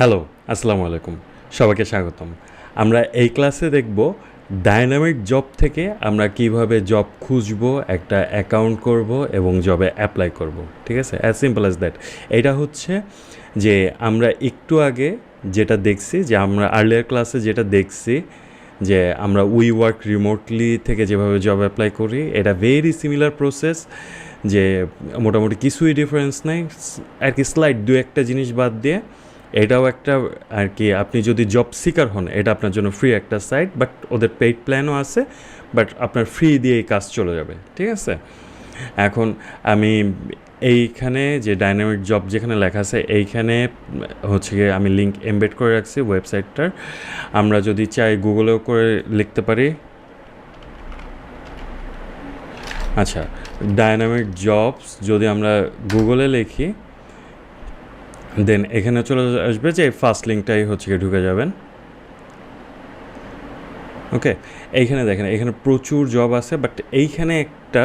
Hello, আসসালামু আলাইকুম। সবাইকে স্বাগতম। আমরা এই ক্লাসে দেখব ডায়নামিক জব থেকে আমরা কিভাবে জব খুঁজবো, একটা অ্যাকাউন্ট করব এবং জবে অ্যাপ্লাই করব। ঠিক আছে? As simple as that. এটা হচ্ছে যে আমরা একটু আগে যেটা দেখছি, যে আমরা আর্লিয়ার ক্লাসে যেটা দেখছি, যে আমরা উই ওয়ার্ক রিমোটলি থেকে যেভাবে জব অ্যাপ্লাই করি, এটা ভেরি সিমিলার প্রসেস। যে মোটামুটি কিছুই ডিফারেন্স নেই, আর কি স্লাইড দু একটা জিনিস বাদ দিয়ে এটাও একটা আর কি, আপনি যদি জব সিকার হন এটা আপনার জন্য ফ্রি একটা সাইট, বাট ওদের পেইড প্ল্যানও আছে, বাট আপনার ফ্রি দিয়ে এই কাজ চলে যাবে। ঠিক আছে? এখন আমি এইখানে যে ডাইনামিক জব যেখানে লেখা আছে এইখানে হচ্ছে গিয়ে আমি লিঙ্ক এমবেড করে রাখছি ওয়েবসাইটটার। আমরা যদি চাই গুগলেও করে লিখতে পারি। আচ্ছা, ডায়নামিক জবস যদি আমরা গুগলে লিখি, দেন এখানে চলে আসবে যে ফার্স্ট লিঙ্কটাই হচ্ছে গিয়ে ঢুকে যাবেন। ওকে, এইখানে দেখেন এখানে প্রচুর জব আছে, বাট এইখানে একটা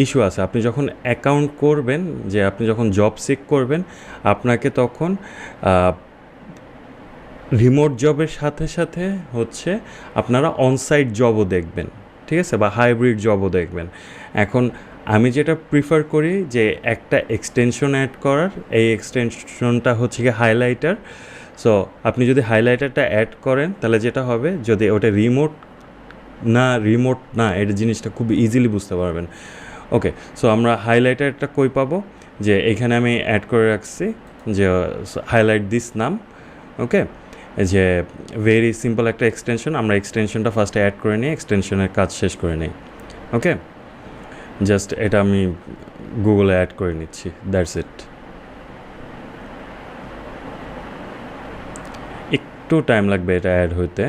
ইস্যু আছে। আপনি যখন অ্যাকাউন্ট করবেন, যে আপনি যখন জব সিক করবেন, আপনাকে তখন রিমোট জবের সাথে সাথে হচ্ছে আপনারা অনসাইট জবও দেখবেন। ঠিক আছে? বা হাইব্রিড জবও দেখবেন। এখন আমি যেটা প্রিফার করি যে একটা এক্সটেনশন অ্যাড করার, এই এক্সটেনশনটা হচ্ছে গিয়ে হাইলাইটার। সো আপনি যদি হাইলাইটারটা অ্যাড করেন তাহলে যেটা হবে, যদি ওটা রিমোট না এটা জিনিসটা খুব ইজিলি বুঝতে পারবেন। ওকে, সো আমরা হাইলাইটারটা কই পাবো, যে এখানে আমি অ্যাড করে রাখছি যে হাইলাইট দিস নাম। ওকে, যে ভেরি সিম্পল একটা এক্সটেনশন, আমরা এক্সটেনশনটা ফার্স্টে অ্যাড করে নিই, এক্সটেনশনের কাজ শেষ করে নিই। ওকে, জাস্ট এটা আমি গুগলে অ্যাড করে নিচ্ছি, দ্যাটস ইট। একটু টাইম লাগবে এটা অ্যাড হইতে।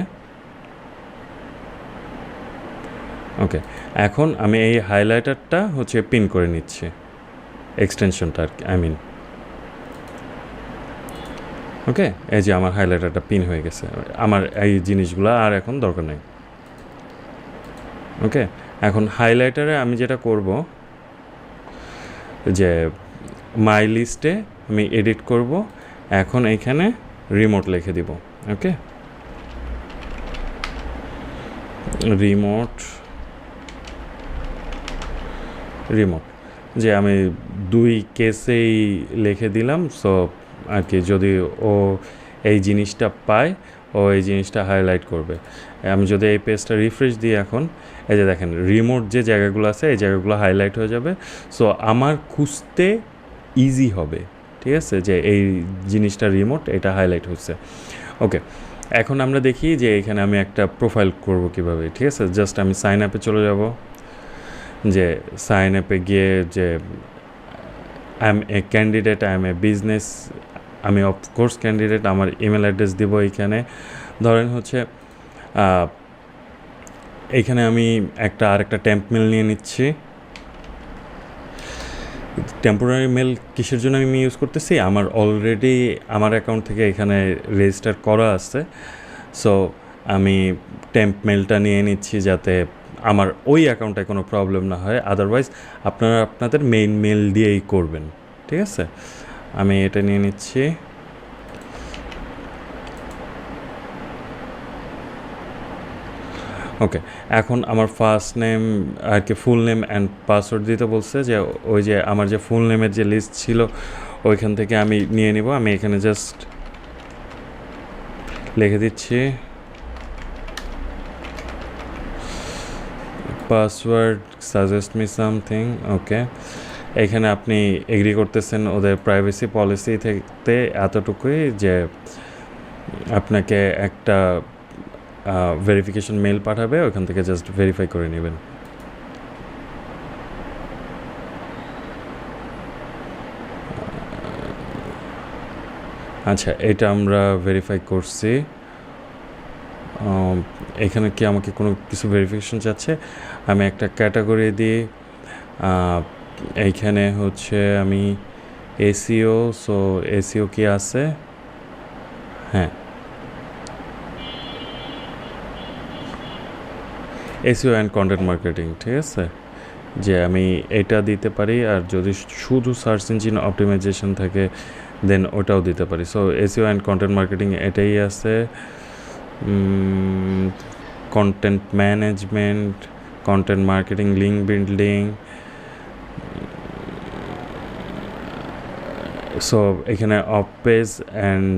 ওকে, এখন আমি এই হাইলাইটারটা হচ্ছে পিন করে নিচ্ছি, এক্সটেনশনটা আই মিন। ওকে, এই যে আমার হাইলাইটারটা পিন হয়ে গেছে, আমার এই জিনিসগুলো আর এখন দরকার নেই। ওকে, এখন হাইলাইটারে আমি যেটা করব, যে মাই লিস্টে আমি এডিট করব, এখন এইখানে রিমোট লিখে দিব। ওকে, রিমোট যে আমি দুই কেসেই লিখে দিলাম। সো আর কি, যদি ও এই জিনিসটা পায়, ও এই জিনিসটা হাইলাইট করবে। আমি যদি এই পেজটা রিফ্রেশ দিই, এখন এই যে দেখেন রিমোট যে জায়গাগুলো আছে এই জায়গাগুলো হাইলাইট হয়ে যাবে। সো আমার খুঁজতে ইজি হবে। ঠিক আছে? যে এই জিনিসটা রিমোট, এটা হাইলাইট হচ্ছে। ওকে, এখন আমরা দেখি যে এখানে আমি একটা প্রোফাইল করব কিভাবে। ঠিক আছে? জাস্ট আমি সাইন আপে চলে যাব, যে সাইন আপে গিয়ে যে I M A candidate, I M A business, আমি অফকোর্স ক্যান্ডিডেট, আমার ইমেল অ্যাড্রেস দিব এইখানে। ধরেন হচ্ছে এইখানে আমি আরেকটা টেম্প মেল নিয়ে নিচ্ছি। টেম্পোরারি মেল কিসের জন্য আমি ইউজ করতেছি, আমার অলরেডি আমার অ্যাকাউন্ট থেকে এখানে রেজিস্টার করা আছে। সো আমি টেম্প মেলটা নিয়ে নিচ্ছি যাতে আমার ওই অ্যাকাউন্টে কোনো প্রবলেম না হয়। আদারওয়াইজ আপনারা আপনাদের মেইন মেল দিয়েই করবেন। ঠিক আছে? আমি এটা নিয়ে নিচ্ছি। ওকে, এখন আমার ফার্স্ট নেম আর কি, ফুল নেম অ্যান্ড পাসওয়ার্ড দিতে বলছে, যে ওই যে আমার যে ফুল নেমের যে লিস্ট ছিল ওইখান থেকে আমি নিয়ে নিব। আমি এখানে জাস্ট লিখে দিচ্ছি পাসওয়ার্ড সাজেস্ট মি সামথিং। ওকে, এখানে আপনি এগ্রি করতেছেন ওদের প্রাইভেসি পলিসি থেকে এতটুকুই, যে আপনাকে একটা ভেরিফিকেশন মেল পাঠাবে, ওখান থেকে জাস্ট ভেরিফাই করে নেবেন। আচ্ছা, এটা আমরা ভেরিফাই করছি। এখানে কি আমাকে কোনো কিছু ভেরিফিকেশন চাচ্ছে? আমি একটা ক্যাটাগরি দিই, এইখানে হচ্ছে আমি এসিও। সো এসিও কি আছে? হ্যাঁ, এসিও অ্যান্ড কন্টেন্ট মার্কেটিং। ঠিক আছে? যে আমি এটা দিতে পারি। আর যদি শুধু সার্চ ইঞ্জিন অপটিমাইজেশন থাকে দেন ওটাও দিতে পারি। So SEO and content marketing এটাই আছে। Content management, content marketing, link building. So এখানে off page and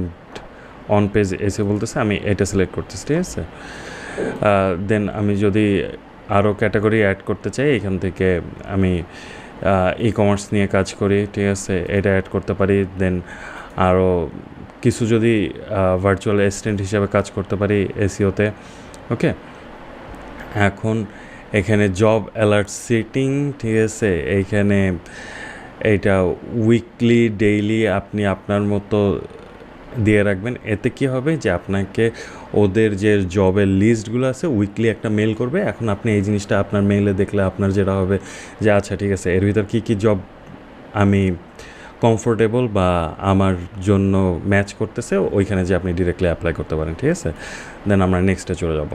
on page এসে বলতেছে, আমি এটা সিলেক্ট করতেছি, ঠিক আছে। দেন আমি যদি আরও ক্যাটাগরি অ্যাড করতে চাই, এখান থেকে আমি ই কমার্স নিয়ে কাজ করি, ঠিক আছে, এটা অ্যাড করতে পারি। দেন আরও কিছু যদি ভার্চুয়াল অ্যাসিস্ট্যান্ট হিসাবে কাজ করতে পারি এসইওতে, ওকে। এখন এখানে জব অ্যালার্ট সেটিং, ঠিক আছে, এইখানে এইটা উইকলি ডেইলি আপনি আপনার মতো দিয়ে রাখবেন। এতে কি হবে যে আপনাকে ওদের যে জবের লিস্টগুলো আছে উইকলি একটা মেল করবে। এখন আপনি এই জিনিসটা আপনার মেইলে দেখলে আপনার যেটা হবে যে আচ্ছা ঠিক আছে, এর ভিতর কী কী জব আমি কমফোর্টেবল বা আমার জন্য ম্যাচ করতেছে, ওইখানে যে আপনি ডিরেক্টলি অ্যাপ্লাই করতে পারেন, ঠিক আছে। দেন আমরা নেক্সটে চলে যাব।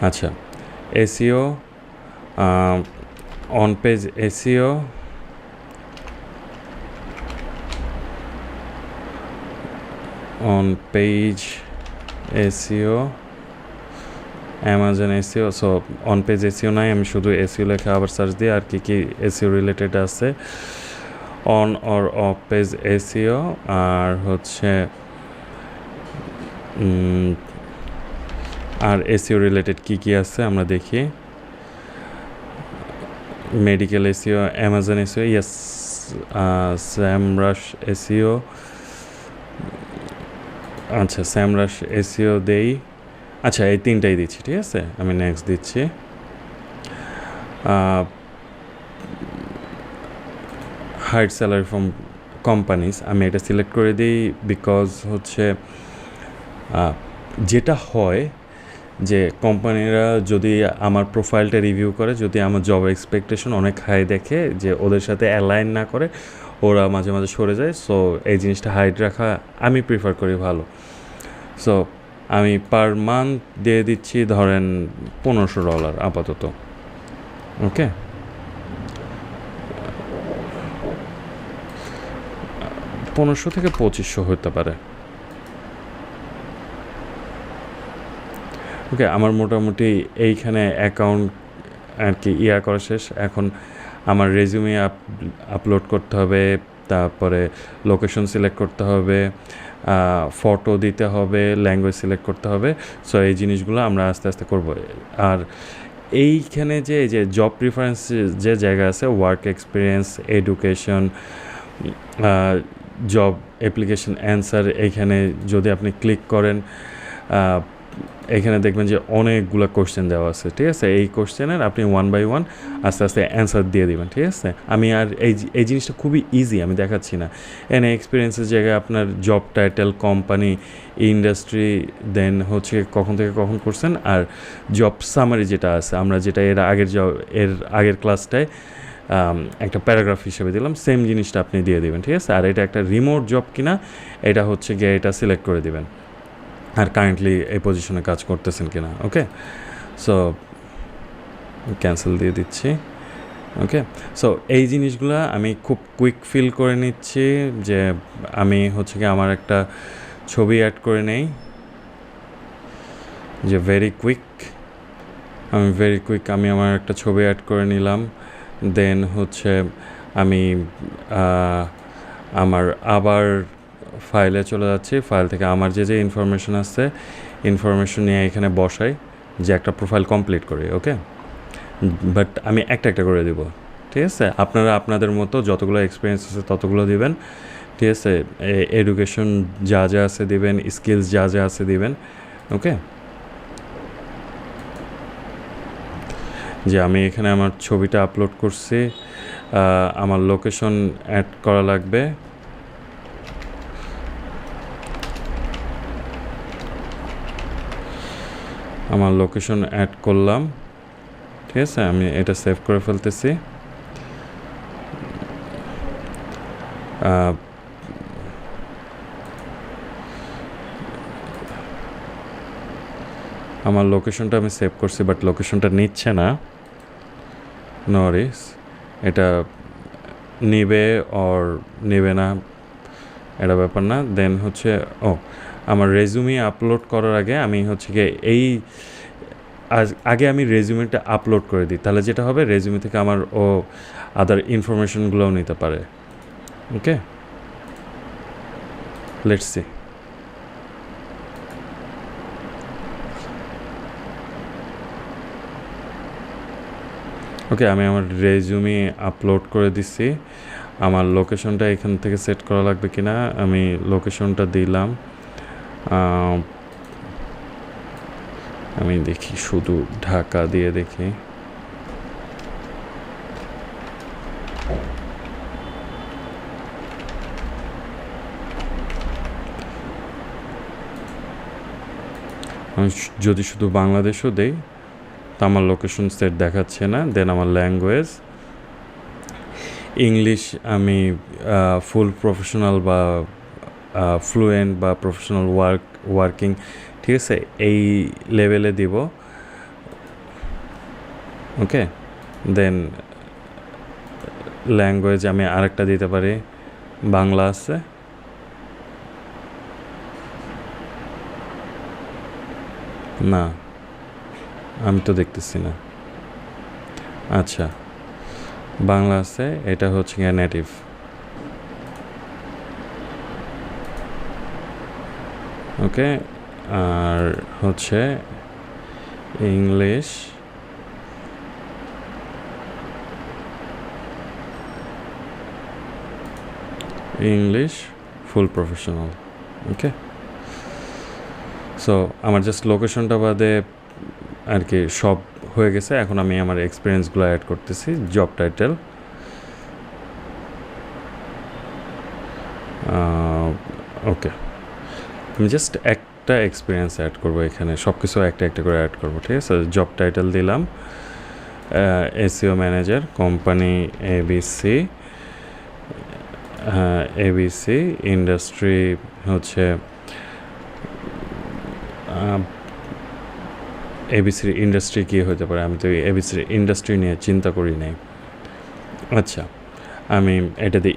আচ্ছা, SEO, on page SEO, on page SEO, Amazon SEO. So on page SEO নাই, আমি শুধু এসইও লেখা আবার সার্চ দিয়ে আর কি কি এসইও রিলেটেড আছে। On or off page SEO, আর হচ্ছে আর এসইও রিলেটেড কী কী আছে আমরা দেখি। Medical SEO, Amazon SEO, yes, Semrush SEO. আচ্ছা, স্যামরাশ এসইও দেই। আচ্ছা, এই তিনটাই দিচ্ছি, ঠিক আছে। আমি নেক্সট দিচ্ছি। হাইড স্যালারি ফ্রম কোম্পানিজ, আমি এটা সিলেক্ট করে দিই। বিকজ হচ্ছে যেটা হয় যে কোম্পানিরা যদি আমার প্রোফাইলটা রিভিউ করে, যদি আমার জব এক্সপেকটেশন অনেক হাই দেখে, যে ওদের সাথে অ্যালাইন না করে ওরা মাঝে মাঝে সরে যায়। সো এই জিনিসটা হাইড রাখা আমি প্রিফার করি ভালো। সো আমি পার মান্থ দিয়ে দিচ্ছি ধরেন $1500 আপাতত, ওকে। 1500 থেকে 2500 হতে পারে, ওকে। আমার মোটামুটি এইখানে অ্যাকাউন্ট আর কি করা শেষ। এখন আমার রেজিউমে আপলোড করতে হবে, তারপরে লোকেশন সিলেক্ট করতে হবে, ফটো দিতে হবে, ল্যাঙ্গুয়েজ সিলেক্ট করতে হবে। সো এই জিনিসগুলো আমরা আস্তে আস্তে করব। আর এইখানে যে এই যে জব প্রিফারেন্স যে জায়গা আছে, work experience, education, job application answer, এইখানে যদি আপনি ক্লিক করেন, এখানে দেখবেন যে অনেকগুলো কোশ্চেন দেওয়া আছে, ঠিক আছে। এই কোশ্চেনের আপনি 1 বাই 1 আস্তে আস্তে অ্যান্সার দিয়ে দিবেন, ঠিক আছে। আমি আর এই জিনিসটা খুবই ইজি, আমি দেখাচ্ছি না। এনে এক্সপিরিয়েন্সের জায়গায় আপনার জব টাইটেল, কোম্পানি, ইন্ডাস্ট্রি, দেন হচ্ছে কখন থেকে কখন করছেন, আর জব সামারি যেটা আছে, আমরা যেটা এর আগের ক্লাসটায় একটা প্যারাগ্রাফ হিসেবে দিলাম, সেম জিনিসটা আপনি দিয়ে দিবেন, ঠিক আছে। আর এটা একটা রিমোট জব কিনা এটা হচ্ছে গিয়ে এটা সিলেক্ট করে দিবেন, আর কারেন্টলি এই পজিশনে কাজ করতেছেন কিনা, ওকে। সো ক্যান্সেল দিয়ে দিচ্ছি, ওকে। সো এই জিনিসগুলো আমি খুব কুইক ফিল করে নিচ্ছি, যে আমি হচ্ছে কি আমার একটা ছবি অ্যাড করে নেই, যে ভেরি কুইক, আমি আমার একটা ছবি অ্যাড করে নিলাম। দেন হচ্ছে আমি আমার আবার ফাইলে চলে যাচ্ছি। ফাইল থেকে আমার যে ইনফরমেশন আছে, ইনফরমেশন নিয়ে এখানে বসাই, যে একটা প্রোফাইল কমপ্লিট করি, ওকে। বাট আমি একটা একটা করে দিব, ঠিক আছে। আপনারা আপনাদের মতো যতগুলো এক্সপিরিয়েন্স আছে ততগুলো দিবেন, ঠিক আছে। এডুকেশন যা যা আছে দিবেন, স্কিলস যা যা আছে দিবেন, ওকে। যে আমি এখানে আমার ছবিটা আপলোড করছি, আমার লোকেশন অ্যাড করা লাগবে, আমার লোকেশন অ্যাড করলাম, ঠিক আছে। আমি এটা সেভ করে ফেলতেছি। আমার লোকেশনটা আমি সেভ করছি, বাট লোকেশনটা নিচ্ছে না, নরিস এটা নেবে অর নেবে না এটা ব্যাপার না। দেন হচ্ছে আমার রেজুমি আপলোড করার আগে আমি হচ্ছে গিয়ে আগে আমি রেজুমেটা আপলোড করে দিই, তাহলে যেটা হবে রেজুমি থেকে আমার আদার ইনফরমেশনগুলোও নিতে পারে। ওকে, লেটস সি। ওকে, আমি আমার রেজুমি আপলোড করে দিচ্ছি। আমার লোকেশনটা এখান থেকে সেট করা লাগবে কি না, আমি লোকেশনটা দিলাম। আমি দেখি শুধু ঢাকা দিয়ে দেখি। আমি যদি শুধু বাংলাদেশও দেই তা আমার লোকেশন সেট দেখাচ্ছে না। দেন আমার ল্যাঙ্গুয়েজ ইংলিশ, আমি ফুল প্রফেশনাল বা ফ্লুয়েন্ট বা প্রফেশনাল ওয়ার্কিং, ঠিক আছে, এই লেভেলে দিব। ওকে, দেন ল্যাঙ্গুয়েজ আমি আরেকটা দিতে পারি, বাংলা আছে। না, আমি তো দেখতেছি না। আচ্ছা, বাংলা আছে, এটা হচ্ছে গিয়ে নেটিভ। ওকে, আর হচ্ছে ইংলিশ, ফুল প্রফেশনাল। ওকে, সো আমার জাস্ট লোকেশনটা বাদে আর কি সব হয়ে গেছে। এখন আমি আমার এক্সপিরিয়েন্সগুলো অ্যাড করতেছি। জব টাইটেল, ওকে, আমি জাস্ট একটা এক্সপিরিয়েন্স অ্যাড করবো এখানে, সব কিছু একটা একটা করে অ্যাড করবো, ঠিক আছে। জব টাইটেল দিলাম SEO manager, company ABC, ABC, industry হচ্ছে এবিসির ইন্ডাস্ট্রি কী হতে পারে, আমি তো এবিসির ইন্ডাস্ট্রি নিয়ে চিন্তা করি নাই। আচ্ছা, আমি এটা দিই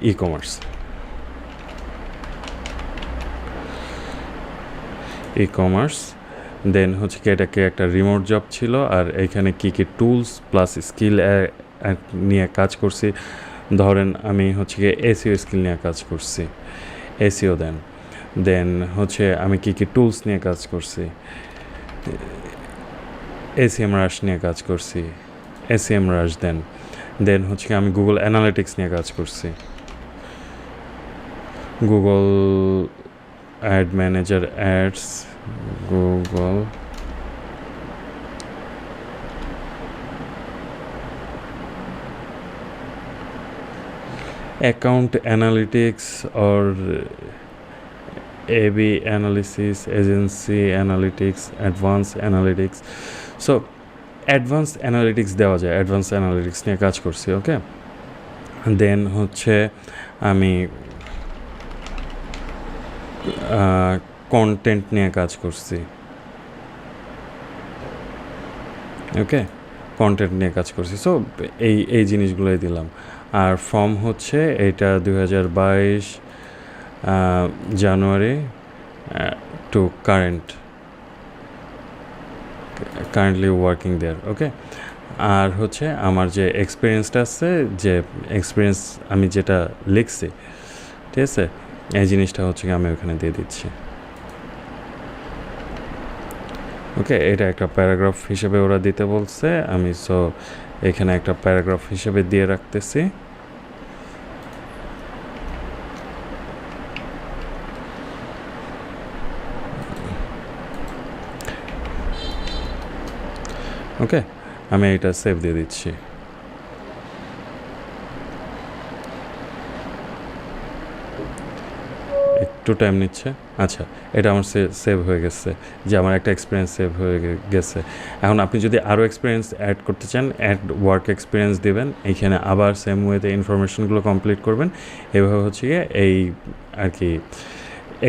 ই-কমার্স। দেন হচ্ছে কি এটাকে একটা রিমোট জব ছিল, আর এখানে কী কী টুলস প্লাস স্কিল নিয়ে কাজ করছি। ধরেন আমি হচ্ছে গিয়ে এসিও স্কিল নিয়ে কাজ করছি, এসিও। দেন হচ্ছে আমি কী কী টুলস নিয়ে কাজ করছি, এসিএম রাশ নিয়ে কাজ করছি, এসিএম রাশ। দেন হচ্ছে কি আমি গুগল অ্যানালিটিক্স নিয়ে কাজ করছি, Google ad manager, ads, Google account analytics or AB analysis, agency analytics, advance analytics. So advance analytics দেওয়া যায়, অ্যাডভান্স অ্যানালিটিক্স নিয়ে কাজ করছি। ওকে, দেন হচ্ছে আমি কন্টেন্ট নিয়ে কাজ করছি। ওকে, কন্টেন্ট নিয়ে কাজ করছি। সো এই জিনিসগুলোই দিলাম। আর ফর্ম হচ্ছে এটা 2022 জানুয়ারি টু কারেন্টলি ওয়ার্কিং দেয়ার। ওকে, আর হচ্ছে আমার যে এক্সপিরিয়েন্সটা আছে, যে এক্সপিরিয়েন্স আমি যেটা লিখছি, ঠিক আছে, এই জিনিসটা হচ্ছে আমি ওখানে দিয়ে দিচ্ছি। ওকে, এটা একটা প্যারাগ্রাফ হিসেবে ওরা দিতে বলছে, আমি সো এখানে একটা প্যারাগ্রাফ হিসেবে দিয়ে রাখতেছি। ওকে, আমি এটা সেভ দিয়ে দিচ্ছি। একটু টাইম নিচ্ছে। আচ্ছা, এটা আমার সেভ হয়ে গেছে, যে আমার একটা এক্সপিরিয়েন্স সেভ হয়ে গেছে। এখন আপনি যদি আরও এক্সপিরিয়েন্স অ্যাড করতে চান, অ্যাড ওয়ার্ক এক্সপিরিয়েন্স দেবেন, এইখানে আবার সেম ওয়েতে ইনফরমেশনগুলো কমপ্লিট করবেন। এভাবে হচ্ছে গিয়ে এই আর কি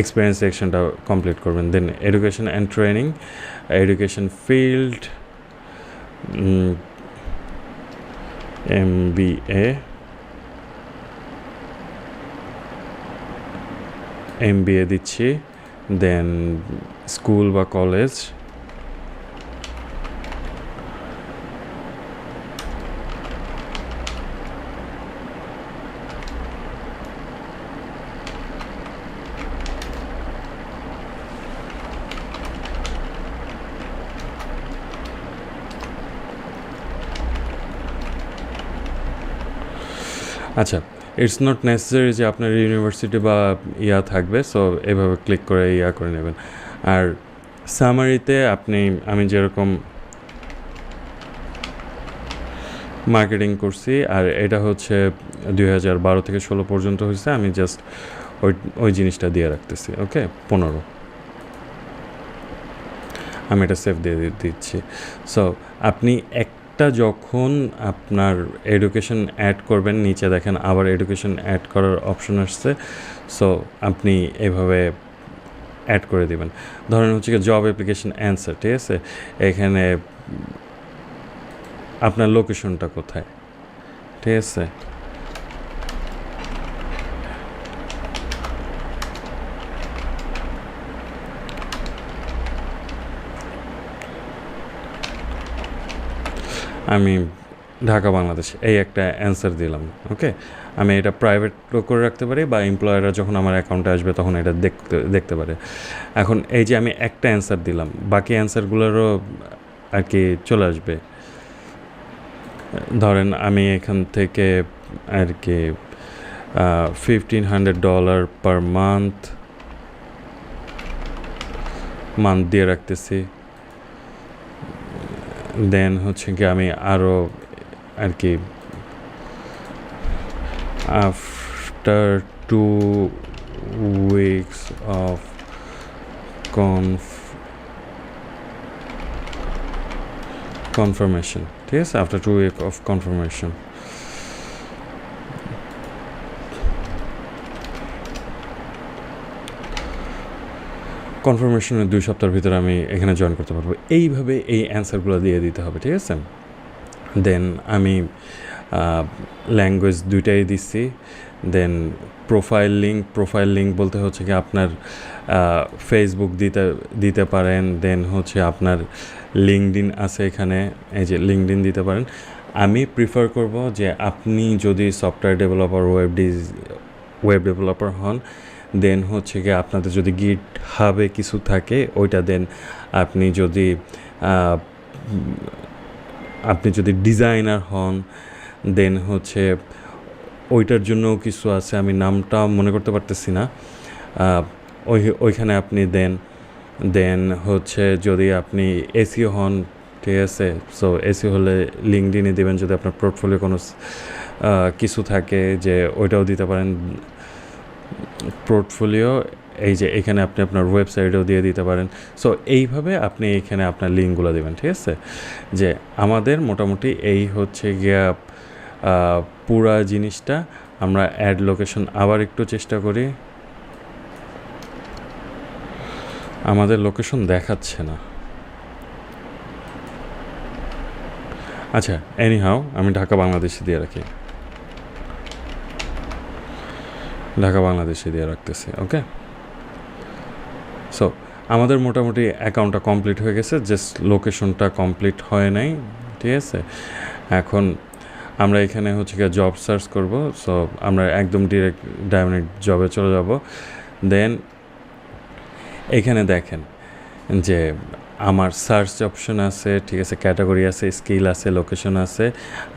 এক্সপিরিয়েন্স সেকশনটা কমপ্লিট করবেন। Then education and training, education field, MBA দিচ্ছি, দেন স্কুল বা কলেজ, আচ্ছা, ইটস নট নেসেসারি যে আপনার ইউনিভার্সিটি বা থাকবে, সো এভাবে ক্লিক করে করে নেবেন। আর সামারিতে আমি যেরকম মার্কেটিং করছি, আর এটা হচ্ছে 2012 থেকে 16 পর্যন্ত হয়েছে, আমি জাস্ট ওই জিনিসটা দিয়ে রাখতেছি। ওকে, 15 আমি এটা সেভ দিয়ে দিচ্ছি। সো আপনি যখন আপনার এডুকেশন অ্যাড করবেন, নিচে দেখেন আবার এডুকেশন অ্যাড করার অপশন আসছে, সো আপনি এভাবে অ্যাড করে দেবেন। ধরেন হচ্ছে জব অ্যাপ্লিকেশন অ্যান্সার, ঠিক আছে, এখানে আপনার লোকেশনটা কোথায়, ঠিক আছে, আমি ঢাকা বাংলাদেশ এই একটা অ্যান্সার দিলাম। ওকে, আমি এটা প্রাইভেট করে রাখতে পারি, বা এমপ্লয়াররা যখন আমার অ্যাকাউন্টে আসবে তখন এটা দেখতে পারে। এখন এই যে আমি একটা অ্যান্সার দিলাম, বাকি অ্যান্সারগুলোরও আর কি চলে আসবে। ধরেন আমি এখান থেকে আর কি $1,500 পার মান্থ দিয়ে রাখতেছি। দেন হচ্ছে কি আমি আরও আর কি আফটার 2 weeks of confirmation, ঠিক আছে, আফটার 2 weeks of confirmation কনফার্মেশনের 2 সপ্তাহের ভিতরে আমি এখানে জয়েন করতে পারবো। এইভাবে এই অ্যান্সারগুলো দিয়ে দিতে হবে, ঠিক আছে। দেন আমি ল্যাঙ্গুয়েজ দুইটাই দিচ্ছি। দেন প্রোফাইল লিঙ্ক বলতে হচ্ছে কি আপনার ফেসবুক দিতে পারেন, দেন হচ্ছে আপনার লিঙ্কডইন আছে এখানে, এই যে লিঙ্কডইন দিতে পারেন। আমি প্রিফার করব যে আপনি যদি সফটওয়্যার ডেভেলপার ওয়েব ডেভেলপার হন, দেন হচ্ছে গিয়ে আপনাদের যদি গিট হাবে কিছু থাকে ওইটা, দেন আপনি যদি ডিজাইনার হন, দেন হচ্ছে ওইটার জন্যও কিছু আছে, আমি নামটা মনে করতে পারতেছি না, ওইখানে আপনি দেন হচ্ছে যদি আপনি এসইও হন, ঠিক আছে, সো এসইও হলে লিঙ্কডইনে দেবেন। যদি আপনার পোর্টফোলিও কোনো কিছু থাকে যে ওইটাও দিতে পারেন পোর্টফোলিও, এই যে এখানে আপনি আপনার ওয়েবসাইটেও দিয়ে দিতে পারেন। সো এইভাবে আপনি এখানে আপনার লিঙ্কগুলো দেবেন, ঠিক আছে। যে আমাদের মোটামুটি এই হচ্ছে গিয়া পুরা জিনিসটা। আমরা অ্যাড লোকেশন আবার একটু চেষ্টা করি, আমাদের লোকেশন দেখাচ্ছে না। আচ্ছা, এনিহাও আমি ঢাকা বাংলাদেশে দিয়ে রাখি, ঢাকা বাংলাদেশে দিয়ে রাখতেছি। ওকে, সো আমাদের মোটামুটি অ্যাকাউন্টটা কমপ্লিট হয়ে গেছে, জাস্ট লোকেশনটা কমপ্লিট হয় নাই, ঠিক আছে। এখন আমরা এখানে হচ্ছে গিয়ে জব সার্চ করব। সো আমরা একদম ডিরেক্ট ডাইরেক্ট জবে চলে যাব। দেন এখানে দেখেন যে আমার সার্চ অপশন আছে, ঠিক আছে, ক্যাটাগরি আছে, স্কিল আছে, লোকেশন আছে।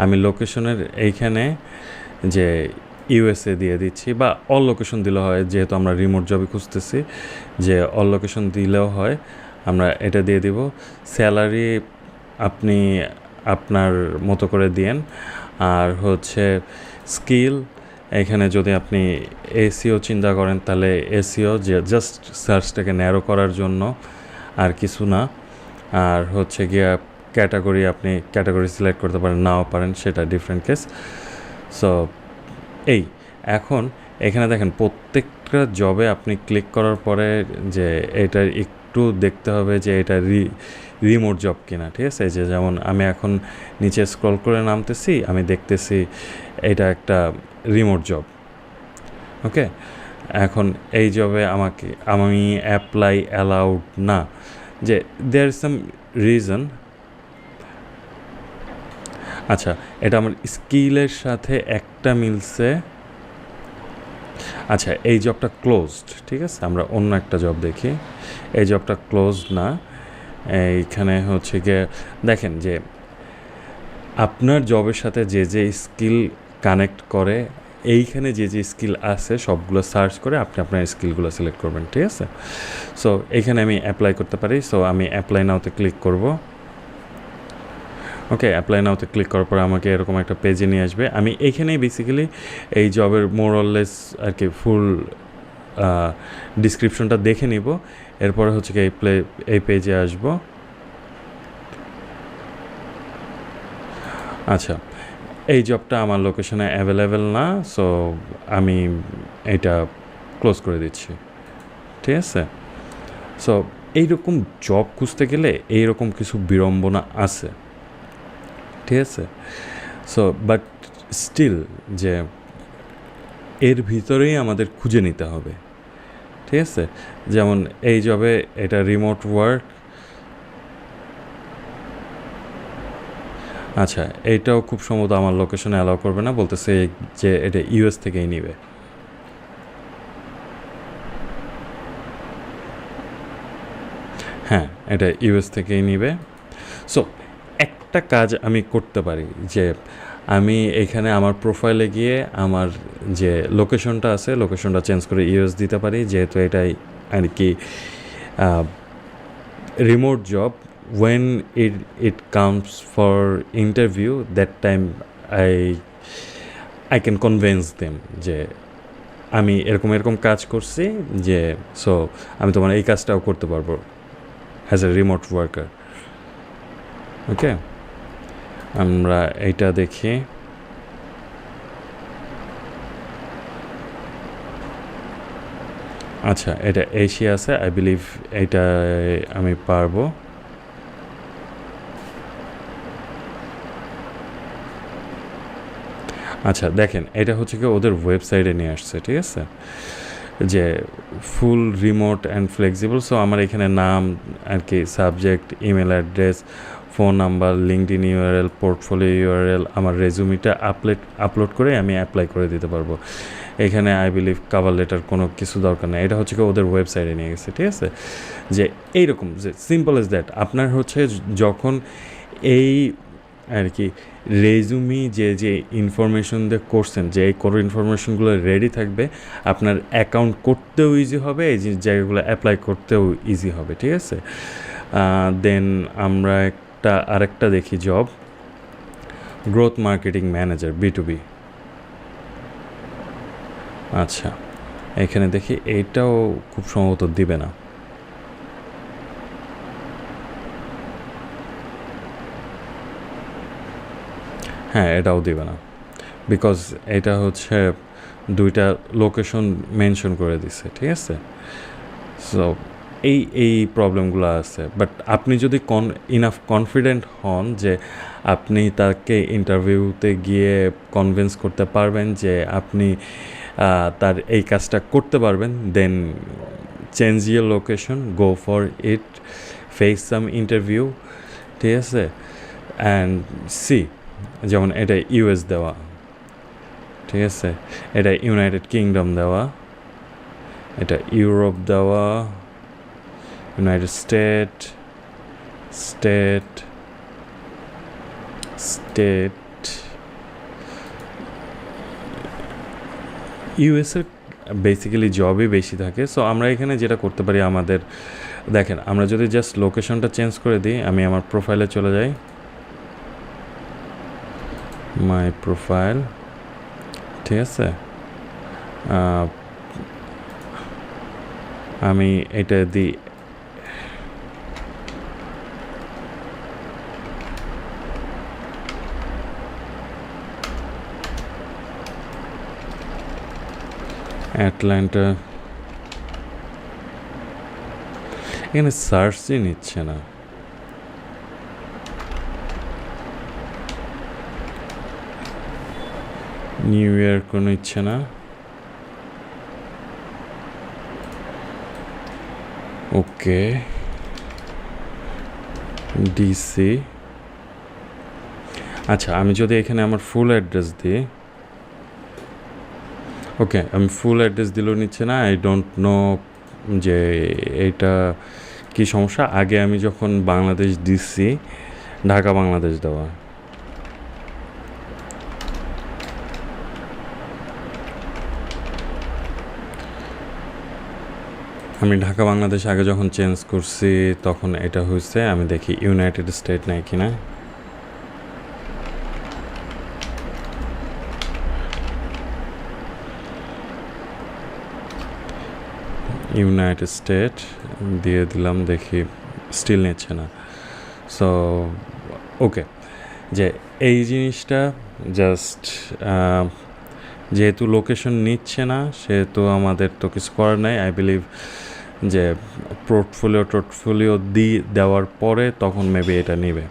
আমি লোকেশনের এইখানে যে ইউএসএ দিয়ে দিচ্ছি, বা অল লোকেশন দিলেও হয়, যেহেতু আমরা রিমোট জবে খুঁজতেছি, যে অল লোকেশন দিলেও হয়, আমরা এটা দিয়ে দিব। স্যালারি আপনি আপনার মতো করে দিয়েন। আর হচ্ছে স্কিল, এখানে যদি আপনি এসিও চিন্তা করেন তাহলে এসিও, যে জাস্ট সার্চটাকে ন্যারো করার জন্য, আর কিছু না। আর হচ্ছে গিয়া ক্যাটাগরি, আপনি ক্যাটাগরি সিলেক্ট করতে পারেন, নাও পারেন, সেটা ডিফারেন্ট কেস। সো এখন এখানে দেখেন প্রত্যেকটা জবে আপনি ক্লিক করার পরে যে এটা একটু দেখতে হবে যে এটা রিমোট জব কিনা, ঠিক আছে? যে যেমন আমি এখন নিচে স্ক্রল করে নামতেছি, আমি দেখতেছি এটা একটা রিমোট জব। ওকে, এখন এই জবে আমি অ্যাপ্লাই অ্যালাউড না, যে দেয়ার ইজ সাম রিজন। আচ্ছা, এটা আমার স্কিলের সাথে একটা মিলছে। আচ্ছা, এই জবটা ক্লোজড, ঠিক আছে? আমরা অন্য একটা জব দেখি। এই জবটা ক্লোজড না। এইখানে হচ্ছে গিয়ে দেখেন যে আপনার জবের সাথে যে যে স্কিল কানেক্ট করে, এইখানে যে যে স্কিল আছে সবগুলো সার্চ করে আপনি আপনার স্কিলগুলো সিলেক্ট করবেন, ঠিক আছে? সো এইখানে আমি অ্যাপ্লাই করতে পারি। সো আমি অ্যাপ্লাই নাওতে ক্লিক করব। ওকে, অ্যাপ্লাই নাওতে ক্লিক করার পর আমাকে এরকম একটা পেজে নিয়ে আসবে। আমি এইখানেই বেসিক্যালি এই জবের মোরলেস আর কি ফুল ডিসক্রিপশনটা দেখে নিব। এরপরে হচ্ছে কি এই পেজে আসব। আচ্ছা, এই জবটা আমার লোকেশনে অ্যাভেলেবেল না, সো আমি এটা ক্লোজ করে দিচ্ছি, ঠিক আছে? সো এইরকম জব খুঁজতে গেলে এইরকম কিছু বিড়ম্বনা আছে, ঠিক আছে? সো বাট স্টিল যে এর ভিতরেই আমাদের খুঁজে নিতে হবে, ঠিক আছে? যেমন এই জবে এটা রিমোট ওয়ার্ক। আচ্ছা, এইটাও খুব সম্ভবত আমার লোকেশনে অ্যালাউ করবে না, বলতেছে যে এটা ইউএস থেকেই নিবে। হ্যাঁ, এটা ইউএস থেকেই নিবে। সো একটা কাজ আমি করতে পারি, যে আমি এখানে আমার প্রোফাইলে গিয়ে আমার যে লোকেশনটা আছে লোকেশনটা চেঞ্জ করে ইউএস দিতে পারি, যেহেতু এটাই আর কি remote job. when it comes for interview, that time I can convince them যে আমি এরকম এরকম কাজ করছি, যে সো আমি তোমার এই কাজটাও করতে পারবো অ্যাজ এ রিমোট ওয়ার্কার। ওকে, আমরা এইটা দেখি। আচ্ছা, এটা এশিয়া আছে, আই বিলিভ এইটা আমি পারবো। আচ্ছা, দেখেন এটা হচ্ছে কি ওদের ওয়েবসাইটে নিয়ে আসছে, ঠিক আছে? যে ফুল রিমোট অ্যান্ড ফ্লেক্সিবল। সো আমার এখানে নাম আর কি, subject, email address, phone number, LinkedIn URL, portfolio URL, আমার রেজুমিটা আপলোড করে আমি অ্যাপ্লাই করে দিতে পারবো। এখানে আই বিলিভ কাভার লেটার কোনো কিছু দরকার নেই। এটা হচ্ছে কি ওদের ওয়েবসাইটে নিয়ে গেছে, ঠিক আছে? যে এইরকম, যে সিম্পল এজ দ্যাট। আপনার হচ্ছে যখন এই আর কি রেজুমি যে ইনফরমেশন দিয়ে করছেন, যে এই কোনো ইনফরমেশনগুলো রেডি থাকবে, আপনার অ্যাকাউন্ট করতেও ইজি হবে, এই জায়গাগুলো অ্যাপ্লাই করতেও ইজি হবে, ঠিক আছে? দেন আমরা আরেকটা দেখি job, growth marketing manager, B2B। আচ্ছা, এখানে দেখি এইটাও খুব সম্ভবত দিবে না। হ্যাঁ, এটাও দিবে না, বিকজ এটা হচ্ছে দুইটা লোকেশন মেনশন করে দিছে, ঠিক আছে? সো এই প্রবলেমগুলো আছে। বাট আপনি যদি ইনাফ কনফিডেন্ট হন যে আপনি তাকে ইন্টারভিউতে গিয়ে কনভিন্স করতে পারবেন যে আপনি তার এই কাজটা করতে পারবেন, then change your location, go for it, face some interview, ঠিক আছে? অ্যান্ড সি, যেমন এটা ইউএস দেওয়া, ঠিক আছে? এটা ইউনাইটেড কিংডম দেওয়া, এটা ইউরোপ দেওয়া, ইউনাইটেড স্টেট, ইউএসের বেসিক্যালি জবই বেশি থাকে। সো আমরা এখানে যেটা করতে পারি, আমাদের দেখেন, আমরা যদি জাস্ট লোকেশনটা চেঞ্জ করে দিই, আমি আমার প্রোফাইলে চলে যাই, মাই প্রোফাইল, ঠিক আছে? আমি এটা দিই অ্যাটলান্টা। এখানে সার্চই নিচ্ছে না। নিউ ইয়ার কোনো ইচ্ছে না। ওকে, ডিসি। আচ্ছা, আমি যদি এখানে আমার ফুল অ্যাড্রেস দিই, ওকে, আমি ফুল অ্যাড্রেস দিলেও নিচ্ছে না। আই ডোন্ট নো যে এইটা কি সমস্যা। আগে আমি যখন বাংলাদেশ দিচ্ছি, ঢাকা বাংলাদেশ দেওয়া, আমি ঢাকা বাংলাদেশ আগে যখন চেঞ্জ করছি তখন এটা হয়েছে। আমি দেখি ইউনাইটেড স্টেট নাই কিনা। ইউনাইটেড স্টেট দিয়ে দিলাম, দেখি স্টিল নিচ্ছে না। সো ওকে, যে এই জিনিসটা জাস্ট যেহেতু লোকেশন নিচ্ছে না সেহেতু আমাদের তো কিছু করার নাই। আই বিলিভ যে পোর্টফোলিও দেওয়ার পরে তখন মেবি এটা নেবে,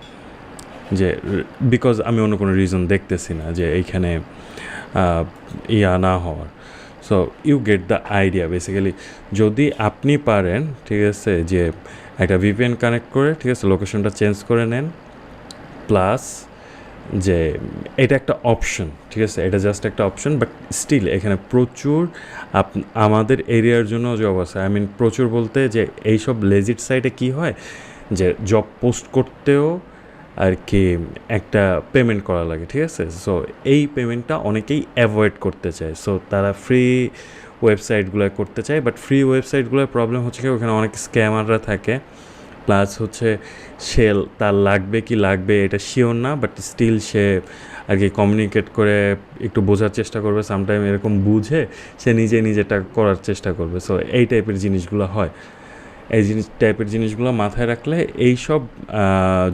যে বিকজ আমি অন্য কোনো রিজন দেখতেছি না যে এইখানে ইয়া না হওয়ার। So you get the idea basically. যদি আপনি পারেন, ঠিক আছে, যে একটা ভিপিএন কানেক্ট করে, ঠিক আছে, লোকেশনটা চেঞ্জ করে নেন, প্লাস যে এটা একটা অপশন, ঠিক আছে, এটা জাস্ট একটা অপশন, বাট স্টিল এখানে প্রচুর আমাদের এরিয়ার জন্য জব আছে। আই মিন প্রচুর বলতে যে এইসব লেজিট সাইটে কী হয় যে জব পোস্ট করতেও আর কি একটা পেমেন্ট করা লাগে, ঠিক আছে। সো এই পেমেন্টটা অনেকেই অ্যাভয়েড করতে চায়, সো তারা ফ্রি ওয়েবসাইটগুলো করতে চায়। বাট ফ্রি ওয়েবসাইটগুলোর প্রবলেম হচ্ছে কি ওখানে অনেক স্ক্যামাররা থাকে, প্লাস হচ্ছে সে তার লাগবে কি লাগবে এটা শিওর না, বাট স্টিল সে আর কি কমিউনিকেট করে একটু বোঝার চেষ্টা করবে। সামটাইম এরকম বুঝে সে নিজেটা করার চেষ্টা করবে। সো এই টাইপের জিনিসগুলো হয়। এই টাইপের জিনিসগুলো মাথায় রাখলে এইসব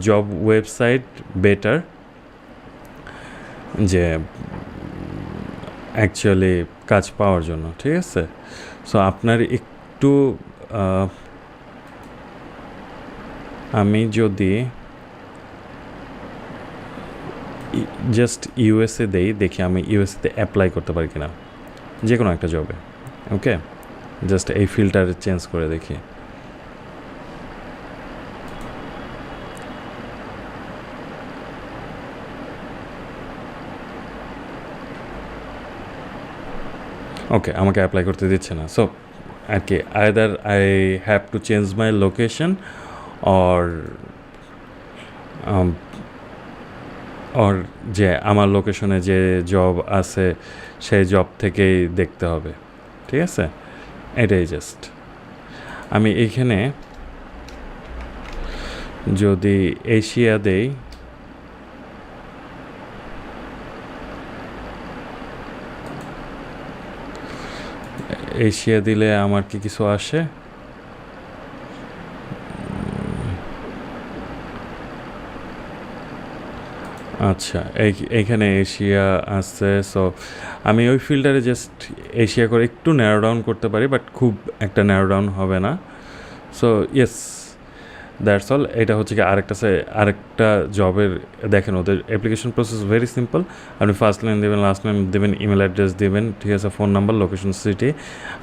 জব ওয়েবসাইট বেটার, যে অ্যাকচুয়ালি কাজ পাওয়ার জন্য, ঠিক আছে। সো আপনার একটু আমি যদি জাস্ট ইউএসএ দেই, দেখি আমি ইউএসএতে অ্যাপ্লাই করতে পারি কিনা যে কোনো একটা জবে। ওকে, জাস্ট এই ফিল্টার চেঞ্জ করে দেখি। ওকে, আমাকে অ্যাপ্লাই করতে দিচ্ছে না। সো আর কি either I have to change my location or or যে আমার লোকেশনে যে জব আছে সেই জব থেকেই দেখতে হবে, ঠিক আছে। এটাই জাস্ট আমি এইখানে যদি এশিয়া দেই, এশিয়া দিলে আমার কি কিছু আসে? আচ্ছা, এইখানে এশিয়া আছে। সো আমি ওই ফিল্টারে জাস্ট এশিয়া করে একটু ন্যারো ডাউন করতে পারি, বাট খুব একটা ন্যারো ডাউন হবে না। So yes, that's all. এটা হচ্ছে কি আরেকটা জবের, দেখেন ওদের অ্যাপ্লিকেশন প্রসেস ভেরি সিম্পল। আপনি ফার্স্ট লাইন দেবেন, লাস্ট লাইন দেবেন, ইমেল অ্যাড্রেস দেবেন, ঠিক আছে, ফোন নাম্বার, লোকেশন, সিটি,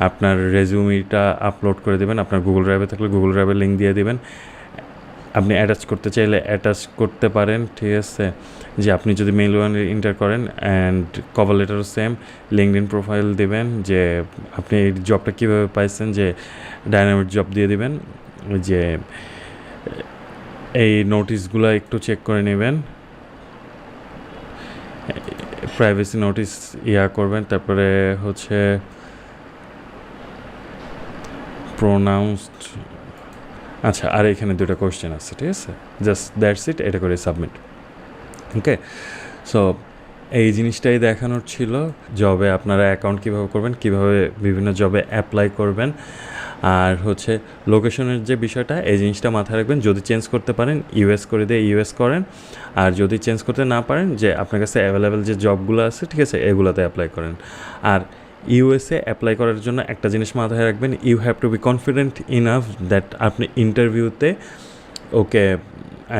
আপনার রেজিউমিটা আপলোড করে দেবেন। আপনার গুগল ড্রাইভে থাকলে গুগল ড্রাইভের লিঙ্ক দিয়ে দেবেন। আপনি অ্যাটাচ করতে চাইলে অ্যাটাচ করতে পারেন, ঠিক আছে, যে আপনি যদি মেইল ইন্টার করেন। অ্যান্ড কভার লেটারও সেম, লিঙ্কডইন প্রোফাইল দেবেন, যে আপনি এই জবটা কীভাবে পাইছেন, যে ডায়নামিক জব দিয়ে দেবেন, যে এই নোটিশগুলো একটু চেক করে নেবেন, প্রাইভেসি নোটিস করবেন। তারপরে হচ্ছে প্রোনাউন্সড। আচ্ছা, আর এখানে দুটো কোয়েশ্চেন আছে, ঠিক আছে, জাস্ট দ্যাটস ইট। এটা করে সাবমিট। ওকে, সো এই জিনিসটাই দেখানোর ছিল। জবে আপনারা অ্যাকাউন্ট কীভাবে করবেন, কীভাবে বিভিন্ন জবে অ্যাপ্লাই করবেন, আর হচ্ছে লোকেশনের যে বিষয়টা, এই জিনিসটা মাথায় রাখবেন। যদি চেঞ্জ করতে পারেন ইউএস করে দিয়ে ইউএস করেন, আর যদি চেঞ্জ করতে না পারেন, যে আপনার কাছে অ্যাভেলেবেল যে জবগুলো আছে, ঠিক আছে, এগুলোতে অ্যাপ্লাই করেন। আর ইউএসএ অ্যাপ্লাই করার জন্য একটা জিনিস মাথায় রাখবেন, you have to be confident enough that আপনি ইন্টারভিউতে ওকে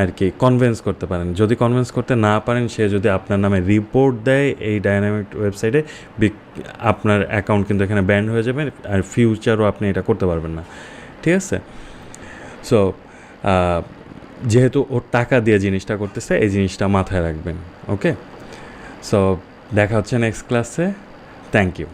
আর কি কনভিন্স করতে পারেন। যদি কনভিন্স করতে না পারেন, সে যদি আপনার নামে রিপোর্ট দেয় এই ডায়নামিক ওয়েবসাইটে, আপনার অ্যাকাউন্ট কিন্তু এখানে ব্যান্ড হয়ে যাবে, আর ফিউচারও আপনি এটা করতে পারবেন না, ঠিক আছে? সো যেহেতু ওর টাকা দিয়ে জিনিসটা করতেছে, এই জিনিসটা মাথায় রাখবেন। ওকে, সো দেখা হচ্ছে নেক্সট ক্লাসে। Thank you.